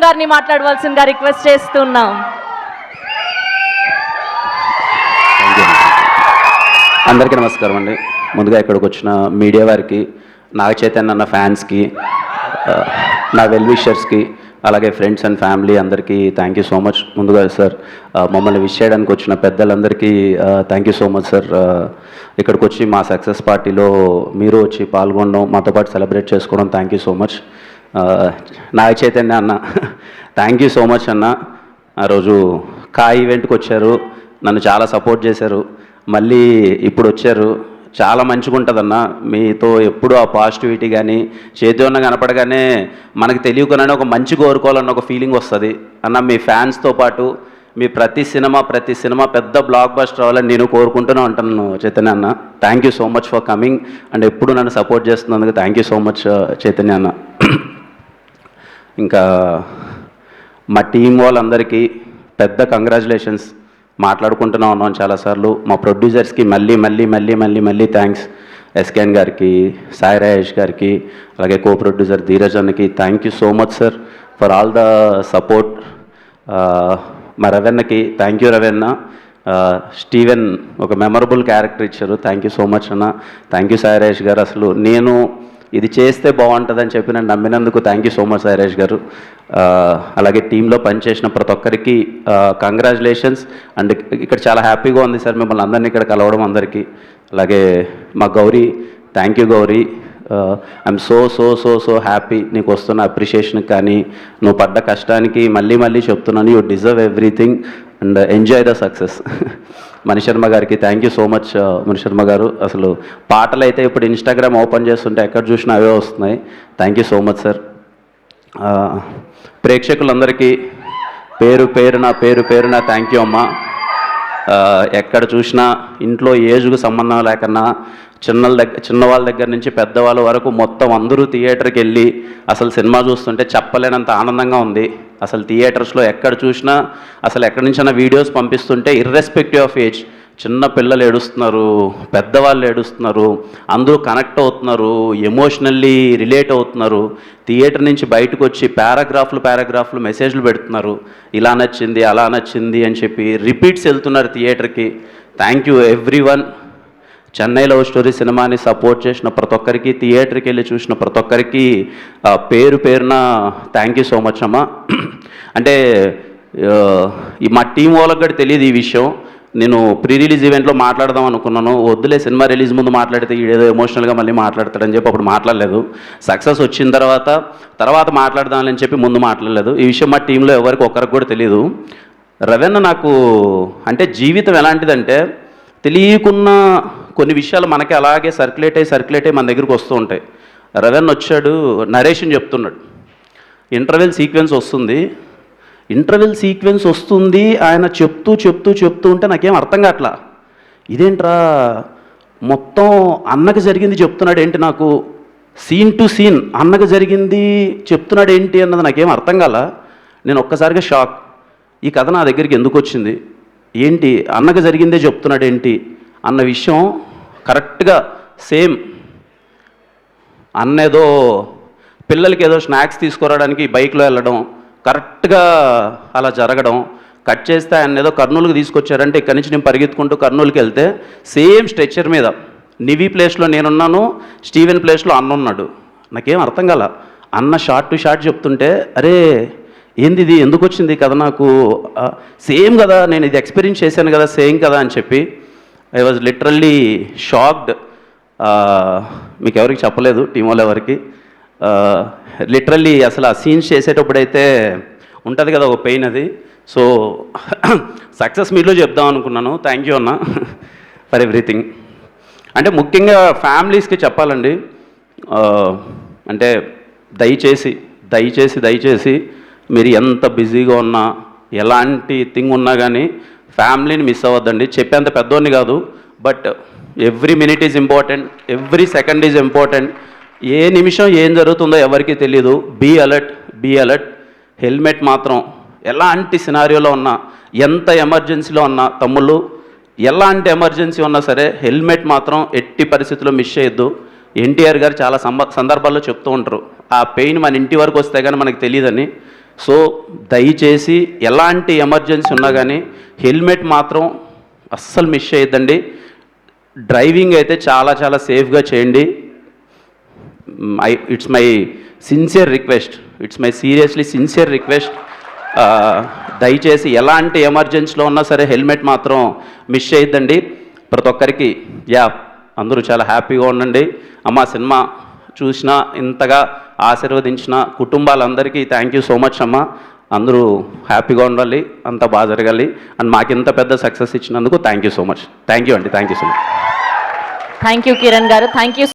గారిని మాట్లాడవలసిందిగా రిక్వెస్ట్ చేస్తున్నాం. అందరికీ నమస్కారం అండి. ముందుగా ఇక్కడికి వచ్చిన మీడియా వారికి, నాగ చైతన్య అన్న ఫ్యాన్స్కి, నా వెల్ విషర్స్కి, అలాగే ఫ్రెండ్స్ అండ్ ఫ్యామిలీ అందరికీ థ్యాంక్ యూ సో మచ్. ముందుగా సార్ మమ్మల్ని విష్ చేయడానికి వచ్చిన పెద్దలందరికీ thank you so much sir. ఇక్కడికి వచ్చి మా సక్సెస్ పార్టీలో మీరు వచ్చి పాల్గొనడం, మాతో పాటు సెలబ్రేట్ చేసుకోవడం thank you so much. Naga Chaitanya అన్న థ్యాంక్ యూ సో మచ్ అన్న. ఆ రోజు ఈవెంట్కి వచ్చారు, నన్ను చాలా సపోర్ట్ చేశారు, మళ్ళీ ఇప్పుడు వచ్చారు. చాలా మంచిగా ఉంటుందన్న, మీతో ఎప్పుడు ఆ పాజిటివిటీ కానీ చేతివన్న కనపడగానే మనకు తెలియకునే ఒక మంచి కోరుకోవాలన్న ఒక ఫీలింగ్ వస్తుంది అన్న. మీ ఫ్యాన్స్తో పాటు మీ ప్రతి సినిమా పెద్ద బ్లాక్ బస్టర్ అవ్వాలని నేను కోరుకుంటూనే ఉంటాను చైతన్య అన్న. Thank you so much for coming and ఎప్పుడు నన్ను సపోర్ట్ చేస్తున్నందుకు thank you so much Chaitanya అన్న. ఇంకా మా టీం వాళ్ళందరికీ పెద్ద కంగ్రాచులేషన్స్. మాట్లాడుకుంటూనే ఉన్నాం చాలాసార్లు. మా ప్రొడ్యూసర్స్కి మళ్ళీ థ్యాంక్స్. ఎస్కేఎన్ గారికి, సాయి రాజేష్ గారికి, అలాగే కో ప్రొడ్యూసర్ ధీరజ్ అన్నకి thank you so much sir for all the support. మా రవెన్నకి థ్యాంక్ యూ రవెన్న. స్టీవెన్ ఒక మెమరబుల్ క్యారెక్టర్ ఇచ్చారు, థ్యాంక్ యూ సో మచ్ అన్న. థ్యాంక్ యూ సాయి రాజేష్ గారు. అసలు నేను ఇది చేస్తే బాగుంటుందని చెప్పి నన్ను నమ్మినందుకు thank you so much Sai Rajesh గారు. అలాగే టీంలో పనిచేసిన ప్రతి ఒక్కరికి కంగ్రాచులేషన్స్. అండ్ ఇక్కడ చాలా హ్యాపీగా ఉంది సార్ మిమ్మల్ని అందరినీ ఇక్కడ కలవడం అందరికీ. అలాగే మా Gauri, thank you Gauri. I'm so happy నీకు వస్తున్న అప్రిషియేషన్కి కానీ నువ్వు పడ్డ కష్టానికి మళ్ళీ చెప్తున్నాను, you deserve everything and enjoy the success. Manisharma గారికి thank you so much Manisharma గారు. అసలు పాటలు అయితే ఇప్పుడు ఇన్స్టాగ్రామ్ ఓపెన్ చేస్తుంటే ఎక్కడ చూసినా అవే వస్తున్నాయి. Thank you so much sir. ప్రేక్షకులందరికీ పేరు పేరున థ్యాంక్ యూ అమ్మా. ఎక్కడ చూసినా ఇంట్లో ఏజ్కు సంబంధం లేకన్నా చిన్నవాళ్ళ దగ్గర నుంచి పెద్దవాళ్ళ వరకు మొత్తం అందరూ థియేటర్కి వెళ్ళి అసలు సినిమా చూస్తుంటే చెప్పలేనంత ఆనందంగా ఉంది. అసలు థియేటర్స్లో ఎక్కడ చూసినా అసలు ఎక్కడి నుంచైనా వీడియోస్ పంపిస్తుంటే ఇర్రెస్పెక్టివ్ ఆఫ్ ఏజ్ చిన్న పిల్లలు ఏడుస్తున్నారు, పెద్దవాళ్ళు ఏడుస్తున్నారు, అందరూ కనెక్ట్ అవుతున్నారు, ఎమోషనల్లీ రిలేట్ అవుతున్నారు. థియేటర్ నుంచి బయటకు వచ్చి పారాగ్రాఫ్లు మెసేజ్లు పెడుతున్నారు, ఇలా నచ్చింది అలా నచ్చింది అని చెప్పి రిపీట్స్ వెళ్తున్నారు థియేటర్కి. Thank you everyone. Chennai love story సినిమాని సపోర్ట్ చేసిన ప్రతి ఒక్కరికి, థియేటర్కి వెళ్ళి చూసిన ప్రతి ఒక్కరికి పేరున థ్యాంక్ యూ సో మచ్ అమ్మా. అంటే మా టీం వాళ్ళకి కూడా తెలియదు ఈ విషయం. నేను ప్రీ రిలీజ్ ఈవెంట్లో మాట్లాడదాం అనుకున్నాను, వద్దులే సినిమా రిలీజ్ ముందు మాట్లాడితే ఏదో ఎమోషనల్గా మళ్ళీ మాట్లాడతాడని చెప్పి అప్పుడు మాట్లాడలేదు. సక్సెస్ వచ్చిన తర్వాత మాట్లాడదామని చెప్పి ముందు మాట్లాడలేదు. ఈ విషయం మా టీంలో ఎవరికి ఒక్కరికి కూడా తెలియదు. రవెన్న నాకు అంటే జీవితం ఎలాంటిదంటే తెలియకున్న కొన్ని విషయాలు మనకి అలాగే సర్క్యులేట్ అయ్యి మన దగ్గరికి వస్తూ ఉంటాయి. రవెన్న వచ్చాడు, నరేషన్ చెప్తున్నాడు, ఇంటర్వెల్ సీక్వెన్స్ వస్తుంది ఆయన చెప్తూ ఉంటే నాకేం అర్థం కావట్లా. ఇదేంట్రా మొత్తం అన్నకి జరిగింది చెప్తున్నాడు ఏంటి, నాకు సీన్ టు సీన్ అన్నకి జరిగింది చెప్తున్నాడు ఏంటి అన్నది నాకేం అర్థం కాల. నేను ఒక్కసారిగా షాక్. ఈ కథ నా దగ్గరికి ఎందుకు వచ్చింది, ఏంటి అన్నకి జరిగిందే చెప్తున్నాడు ఏంటి అన్న విషయం కరెక్ట్గా సేమ్. అన్నేదో పిల్లలకి ఏదో స్నాక్స్ తీసుకురావడానికి బైక్లో వెళ్ళడం, కరెక్ట్గా అలా జరగడం. కట్ చేస్తే ఆయన ఏదో కర్నూలుకి తీసుకొచ్చారంటే ఇక్కడి నుంచి నేను పరిగెత్తుకుంటూ కర్నూలుకి వెళ్తే సేమ్ స్ట్రెచ్చర్ మీద నివి ప్లేస్లో నేనున్నాను, స్టీవెన్ ప్లేస్లో అన్న ఉన్నాడు. నాకేం అర్థం కాల. అన్న షార్ట్ టు షార్ట్ చెప్తుంటే అరే ఏంది ఇది, ఎందుకు వచ్చింది కదా నాకు, సేమ్ కదా నేను ఇది ఎక్స్పీరియన్స్ చేశాను కదా, సేమ్ కదా అని చెప్పి ఐ వాజ్ లిటరల్లీ షాక్డ్. మీకు ఎవరికి చెప్పలేదు, టీం వాళ్ళు ఎవరికి. లిటరల్లీ అసలు ఆ సీన్స్ చేసేటప్పుడైతే ఉంటుంది కదా ఒక పెయిన్, అది. సో సక్సెస్ మీట్లో చెప్దాం అనుకున్నాను. థ్యాంక్ యూ అన్న ఫర్ ఎవ్రీథింగ్. అంటే ముఖ్యంగా ఫ్యామిలీస్కి చెప్పాలండి, అంటే దయచేసి మీరు ఎంత బిజీగా ఉన్నా ఎలాంటి థింగ్ ఉన్నా కానీ ఫ్యామిలీని మిస్ అవ్వద్దండి. చెప్పేంత పెద్దోడిని కాదు, but every minute is important, every second is important. ఏ నిమిషం ఏం జరుగుతుందో ఎవరికీ తెలియదు. Be alert. హెల్మెట్ మాత్రం ఎలాంటి సినారియోలో ఉన్నా, ఎంత ఎమర్జెన్సీలో ఉన్నా, తమ్ముళ్ళు ఎలాంటి ఎమర్జెన్సీ ఉన్నా సరే హెల్మెట్ మాత్రం ఎట్టి పరిస్థితుల్లో మిస్ చేయొద్దు. ఎన్టీఆర్ గారు చాలా సందర్భాల్లో చెప్తూ ఉంటారు, ఆ పెయిన్ మన ఇంటి వరకు వస్తే కానీ మనకు తెలియదని. సో దయచేసి ఎలాంటి ఎమర్జెన్సీ ఉన్నా కానీ హెల్మెట్ మాత్రం అస్సలు మిస్ చేయొద్దండి. డ్రైవింగ్ అయితే చాలా చాలా సేఫ్గా చేయండి. It's my sincere request, it's my seriously sincere request. దయచేసి ఎలాంటి ఎమర్జెన్సీలో ఉన్నా సరే హెల్మెట్ మాత్రం మిస్ చేయొద్దండి. ప్రతి ఒక్కరికి అందరూ చాలా హ్యాపీగా ఉండండి. అమ్మ సినిమా చూసిన ఇంతగా ఆశీర్వదించిన కుటుంబాలందరికీ థ్యాంక్ యూ సో మచ్ అమ్మ. అందరూ హ్యాపీగా ఉండాలి, అంత బాగా జరగాలి. అండ్ మాకు ఇంత పెద్ద సక్సెస్ ఇచ్చినందుకు thank you so much. Thank you అండి, thank you so much. Thank you Kiran గారు, థ్యాంక్ యూ.